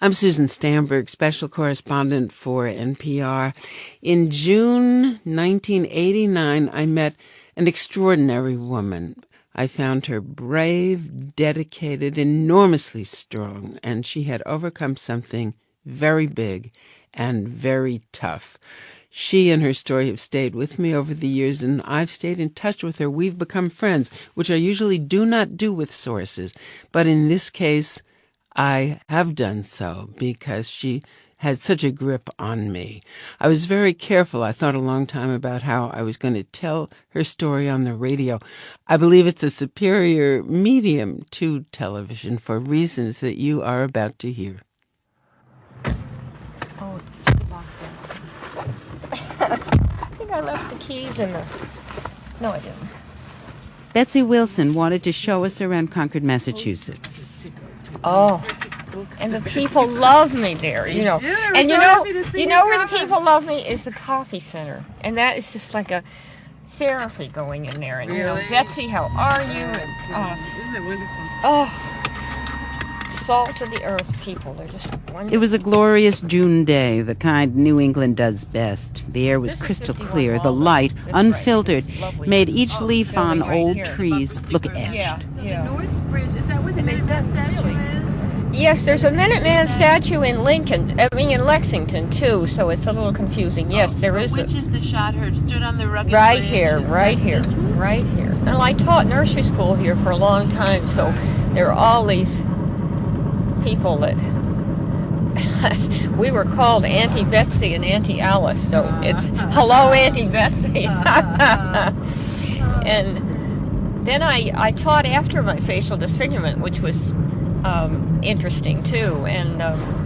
I'm Susan Stamberg, special correspondent for NPR. In June 1989, I met an extraordinary woman. I found her brave, dedicated, enormously strong, and she had overcome something very big and very tough. She and her story have stayed with me over the years, and I've stayed in touch with her. We've become friends, which I usually do not do with sources. But in this case, I have done so because she had such a grip on me. I was very careful. I thought a long time about how I was going to tell her story on the radio. I believe it's a superior medium to television for reasons that you are about to hear. Oh, locked I think I left the keys in the... No, I didn't. Betsy Wilson wanted to show us around Concord, Massachusetts. Oh, and the people love me there, you know. And you know where the people love me is the coffee center. And that is just like a therapy going in there. And, you know, Betsy, how are you? And, Isn't that wonderful? Oh, salt of the earth people. They're just wonderful. It was a glorious June day, the kind New England does best. The air was crystal clear. The light, unfiltered, made each leaf on old trees look etched. Yeah. North Bridge, is that where the Minuteman statue is? Yes, there's a Minuteman statue in in Lexington, too, so it's a little confusing. Yes, there is. Which is the shot heard? Stood on the rugged right bridge? here. And I taught nursery school here for a long time, so there are all these people that we were called Auntie Betsy and Auntie Alice, so it's hello, Auntie Betsy. And then I taught after my facial disfigurement, which was interesting too, and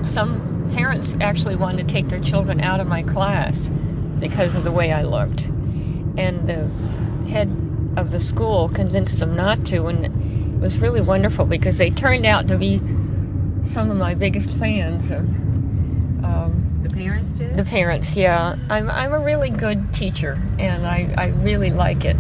some parents actually wanted to take their children out of my class because of the way I looked, and the head of the school convinced them not to, and it was really wonderful because they turned out to be some of my biggest fans. The parents did? The parents, yeah. I'm a really good teacher, and I really like it.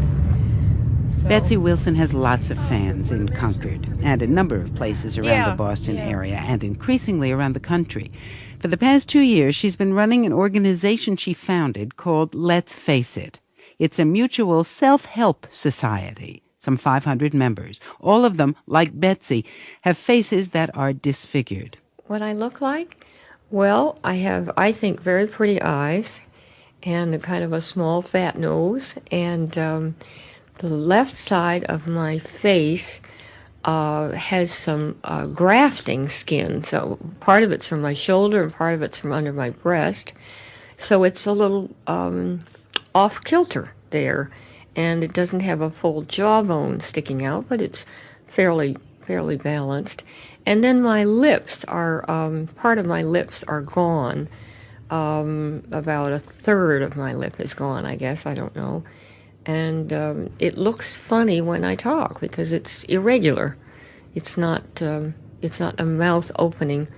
So. Betsy Wilson has lots of fans in Concord and a number of places around the Boston area and increasingly around the country. For the past 2 years, she's been running an organization she founded called Let's Face It. It's a mutual self-help society, some 500 members. All of them, like Betsy, have faces that are disfigured. What I look like? Well, I have, I think, very pretty eyes and a kind of a small fat nose, and the left side of my face has some grafting skin. So part of it's from my shoulder and part of it's from under my breast. So it's a little off kilter there, and it doesn't have a full jawbone sticking out, but it's fairly balanced. And then my lips are part of my lips are gone. About a third of my lip is gone, I guess. I don't know. And it looks funny when I talk because it's irregular. It's not a mouth opening.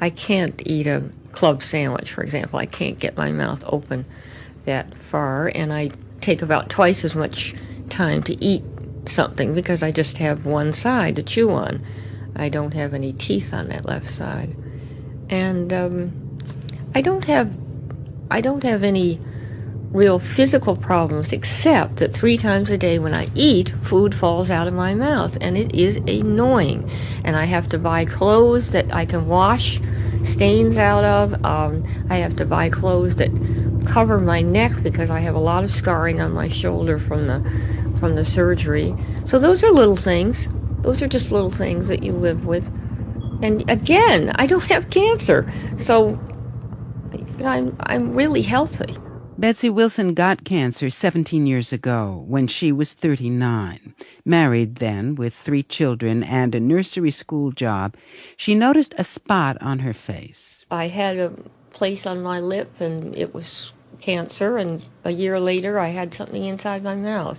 I can't eat a club sandwich, for example. I can't get my mouth open that far, and I take about twice as much time to eat something because I just have one side to chew on. I don't have any teeth on that left side, and I don't have any real physical problems, except that 3 times a day when I eat, food falls out of my mouth, and it is annoying. And I have to buy clothes that I can wash stains out of. I have to buy clothes that cover my neck because I have a lot of scarring on my shoulder from the surgery. So those are little things. Those are just little things that you live with. And again, I don't have cancer, so I'm really healthy. Betsy Wilson got cancer 17 years ago when she was 39. Married then with 3 children and a nursery school job, she noticed a spot on her face. I had a place on my lip and it was cancer, and a year later I had something inside my mouth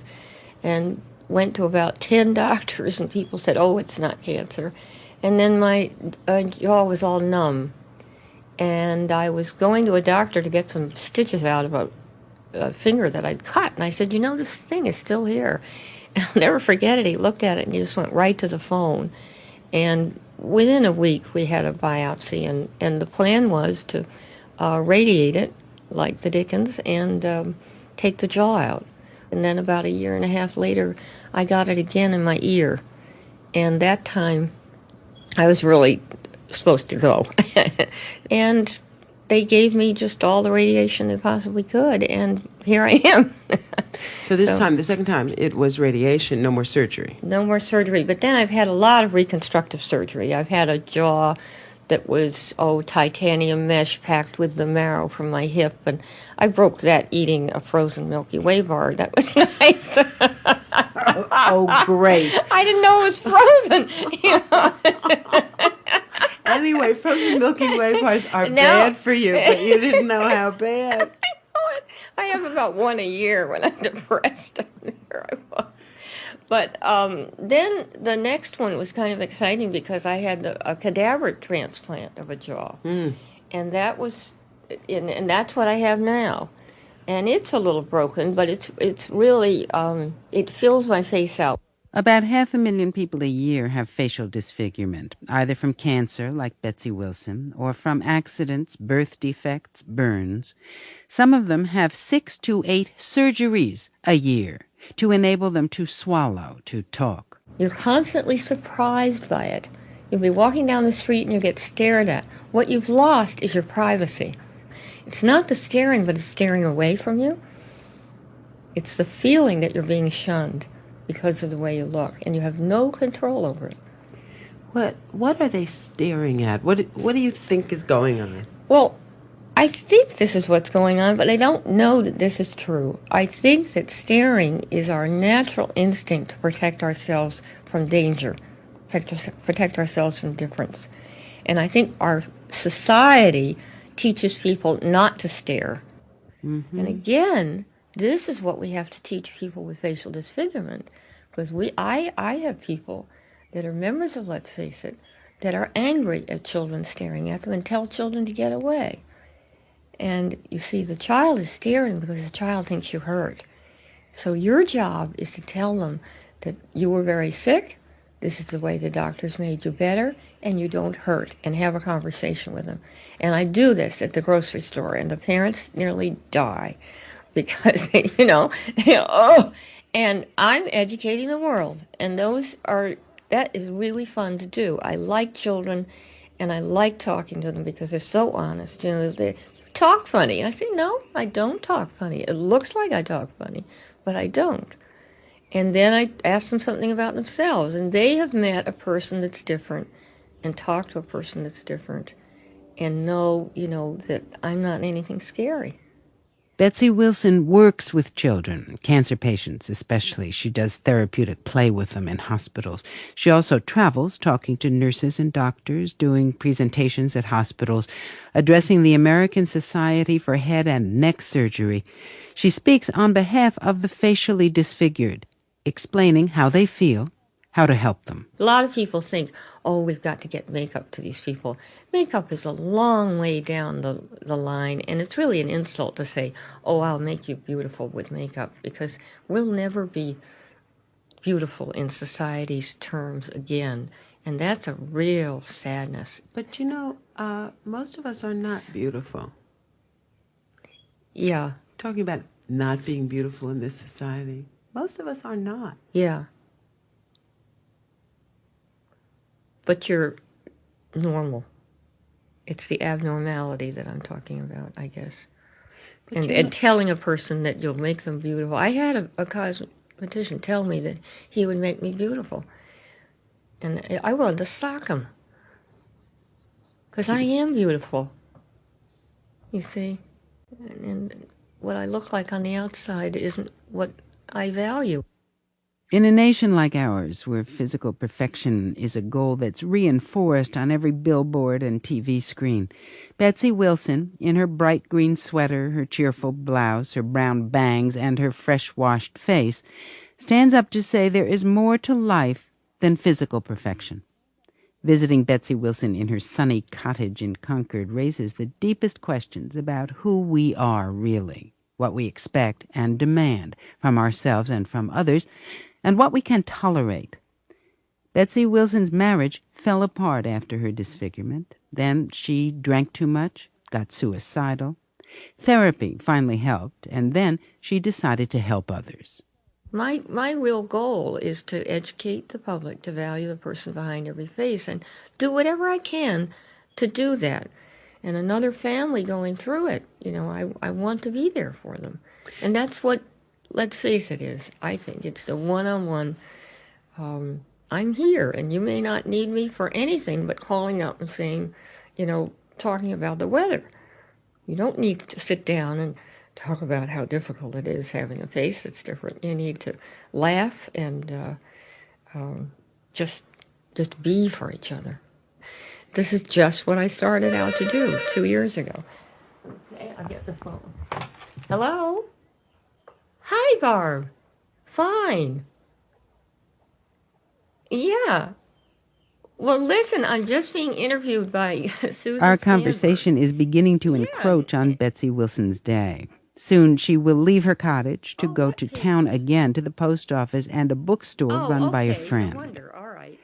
and went to about 10 doctors, and people said, oh, it's not cancer. And then my jaw was all numb. And I was going to a doctor to get some stitches out of a finger that I'd cut. And I said, you know, this thing is still here. And I'll never forget it. He looked at it and he just went right to the phone. And within a week we had a biopsy, and the plan was to radiate it like the Dickens and take the jaw out. And then about a year and a half later, I got it again in my ear. And that time, I was really supposed to go. And they gave me just all the radiation they possibly could, and here I am. So this time, the second time, it was radiation, no more surgery. No more surgery. But then I've had a lot of reconstructive surgery. I've had a jaw that was, titanium mesh packed with the marrow from my hip, and I broke that eating a frozen Milky Way bar. That was nice. Oh, great. I didn't know it was frozen. Anyway, frozen Milky Way bars are bad for you, but you didn't know how bad. I know it. I have about one a year when I'm depressed. There I was. But then the next one was kind of exciting because I had a cadaver transplant of a jaw. And that was, and that's what I have now. And it's a little broken, but it's really, it fills my face out. About 500,000 people a year have facial disfigurement, either from cancer, like Betsy Wilson, or from accidents, birth defects, burns. Some of them have 6 to 8 surgeries a year to enable them to swallow, to talk. You're constantly surprised by it. You'll be walking down the street and you get stared at. What you've lost is your privacy. It's not the staring, but it's staring away from you. It's the feeling that you're being shunned because of the way you look, and you have no control over it. What are they staring at? What do you think is going on? Well, I think this is what's going on, but I don't know that this is true. I think that staring is our natural instinct to protect ourselves from danger, protect ourselves from difference. And I think our society teaches people not to stare. Mm-hmm. And again, this is what we have to teach people with facial disfigurement, because I have people that are members of Let's Face It that are angry at children staring at them and tell children to get away. And you see, the child is staring because the child thinks you hurt. So your job is to tell them that you were very sick, this is the way the doctors made you better, and you don't hurt, and have a conversation with them. And I do this at the grocery store, and the parents nearly die because they, and I'm educating the world. And that is really fun to do. I like children, and I like talking to them because they're so honest. They talk funny. I say, no, I don't talk funny. It looks like I talk funny, but I don't. And then I ask them something about themselves, and they have met a person that's different and talked to a person that's different and know, that I'm not anything scary. Betsy Wilson works with children, cancer patients especially. She does therapeutic play with them in hospitals. She also travels, talking to nurses and doctors, doing presentations at hospitals, addressing the American Society for Head and Neck Surgery. She speaks on behalf of the facially disfigured, explaining how they feel, how to help them. A lot of people think, we've got to get makeup to these people. Makeup is a long way down the line, and it's really an insult to say, I'll make you beautiful with makeup, because we'll never be beautiful in society's terms again, and that's a real sadness. But most of us are not beautiful. Yeah. Talking about not being beautiful in this society, most of us are not. Yeah. But you're normal. It's the abnormality that I'm talking about, I guess. And telling a person that you'll make them beautiful. I had a cosmetician tell me that he would make me beautiful. And I wanted to sock him. Because I am beautiful. You see? And what I look like on the outside isn't what I value. In a nation like ours, where physical perfection is a goal that's reinforced on every billboard and TV screen, Betsy Wilson, in her bright green sweater, her cheerful blouse, her brown bangs, and her fresh-washed face, stands up to say there is more to life than physical perfection. Visiting Betsy Wilson in her sunny cottage in Concord raises the deepest questions about who we are really, what we expect and demand from ourselves and from others, and what we can tolerate. Betsy Wilson's marriage fell apart after her disfigurement. Then she drank too much, got suicidal. Therapy finally helped, and then she decided to help others. My real goal is to educate the public to value the person behind every face and do whatever I can to do that. And another family going through it, I want to be there for them. And that's what, let's face it, is. I think it's the one-on-one, I'm here, and you may not need me for anything but calling up and saying, talking about the weather. You don't need to sit down and talk about how difficult it is having a face that's different. You need to laugh and just be for each other. This is just what I started out to do 2 years ago. Okay, I'll get the phone. Hello? Hi, Barb. Fine. Yeah. Well, listen, I'm just being interviewed by Susan Our Stamberg. conversation is beginning to encroach on Betsy Wilson's day. Soon she will leave her cottage to go to town again to the post office and a bookstore run by a friend. No wonder. All right.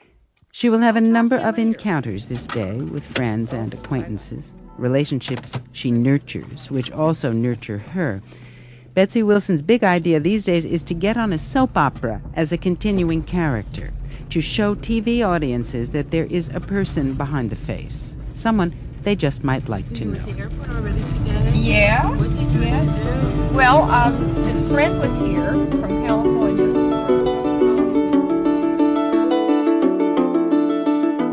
She will have a number of later. encounters this day with friends and acquaintances, relationships she nurtures, which also nurture her. Betsy Wilson's big idea these days is to get on a soap opera as a continuing character, to show TV audiences that there is a person behind the face, someone they just might like to know. Yes. Well, his friend was here from California.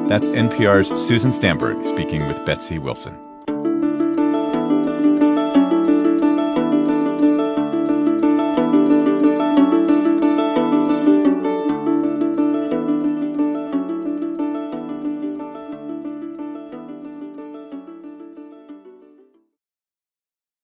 That's NPR's Susan Stamberg speaking with Betsy Wilson.